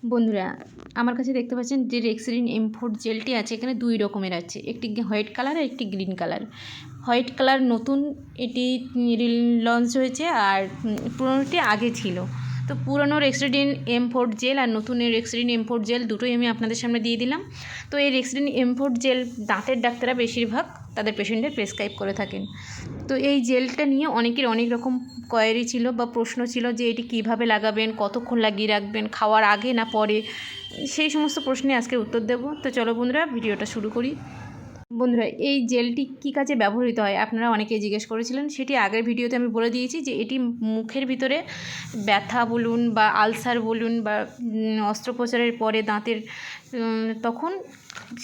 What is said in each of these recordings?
বন্ধুরা, আমার কাছে দেখতে পাচ্ছেন যে রেক্সিডিন M4 জেলটি আছে, এখানে 2 রকমের আছে, একটি হোয়াইট কালার আর একটি গ্রিন কালার। হোয়াইট কালার নতুন, এটি লঞ্চ হয়েছে, আর পুরোনোটি আগে ছিল। তো পুরনো রেক্সিডিন M4 জেল আর নতুন রেক্সিডিন M4 জেল দুটোই আমি আপনাদের সামনে দিয়ে দিলাম। তো এই রেক্সিডিন M4 জেল দাঁতের ডাক্তাররা বেশিরভাগ তাদের পেশেন্টের প্রেসক্রাইব করে থাকেন। তো এই জেলটা নিয়ে অনেকের অনেক রকম কোয়েরি ছিল বা প্রশ্ন ছিল যে এটি কীভাবে লাগাবেন, কতক্ষণ লাগিয়ে রাখবেন, খাওয়ার আগে না পরে, সেই সমস্ত প্রশ্নে আজকে উত্তর দেব। তো চলো বন্ধুরা, ভিডিওটা শুরু করি। বন্ধুরা, এই জেলটি কী কাজে ব্যবহৃত হয় আপনারা অনেকেই জিজ্ঞেস করেছিলেন, সেটি আগের ভিডিওতে আমি বলে দিয়েছি যে এটি মুখের ভিতরে ব্যথা বলুন বা আলসার বলুন বা অস্ত্রোপচারের পরে দাঁতের তখন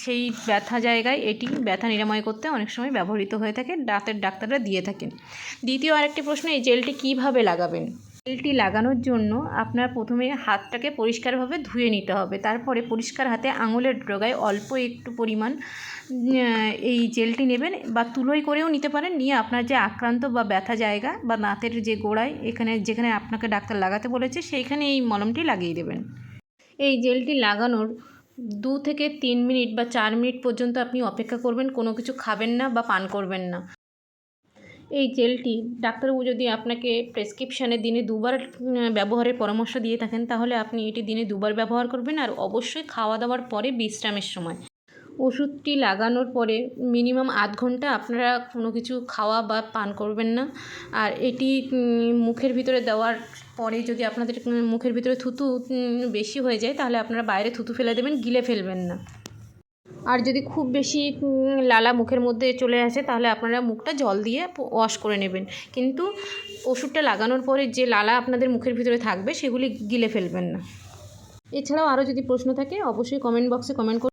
সেই ব্যথা জায়গায় এটি ব্যথা নিরাময় করতে অনেক সময় ব্যবহৃত হয়ে থাকে, দাঁতের ডাক্তাররা দিয়ে থাকেন। দ্বিতীয় আরেকটি প্রশ্ন, এই জেলটি কীভাবে লাগাবেন। জেলটি লাগানোর জন্য আপনার প্রথমে হাতটাকে পরিষ্কারভাবে ধুয়ে নিতে হবে, তারপরে পরিষ্কার হাতে আঙুলের ডগায় অল্প একটু পরিমাণ এই জেলটি নেবেন, বা তুলোই করেও নিতে পারেন, নিয়ে আপনার যে আক্রান্ত বা ব্যথা জায়গা বা দাঁতের যে গোড়ায় এখানে যেখানে আপনাকে ডাক্তার লাগাতে বলেছে সেইখানে এই মলমটি লাগিয়ে দেবেন। এই জেলটি লাগানোর 2 থেকে 3 মিনিট বা 4 মিনিট পর্যন্ত আপনি অপেক্ষা করবেন, কোনো কিছু খাবেন না বা পান করবেন না। এই জেলটি ডাক্তারবাবু যদি আপনাকে প্রেসক্রিপশানে দিনে 2 বার ব্যবহারের পরামর্শ দিয়ে থাকেন, তাহলে আপনি এটি দিনে 2 বার ব্যবহার করবেন, আর অবশ্যই খাওয়া দাওয়ার পরে বিশ্রামের সময়। ওষুধটি লাগানোর পরে মিনিমাম আধ ঘন্টা আপনারা কোনো কিছু খাওয়া বা পান করবেন না। আর এটি মুখের ভিতরে দেওয়ার পরে যদি আপনাদের মুখের ভিতরে থুতু বেশি হয়ে যায়, তাহলে আপনারা বাইরে থুতু ফেলে দেবেন, গিলে ফেলবেন না। আর যদি খুব বেশি লালা মুখের মধ্যে চলে আসে, তাহলে আপনারা মুখটা জল দিয়ে ওয়াশ করে নেবেন, কিন্তু ওষুধটা লাগানোর পরে যে লালা আপনাদের মুখের ভিতরে থাকবে সেগুলি গিলে ফেলবেন না। এছাড়াও আরও যদি প্রশ্ন থাকে অবশ্যই কমেন্ট বক্সে কমেন্ট করুন।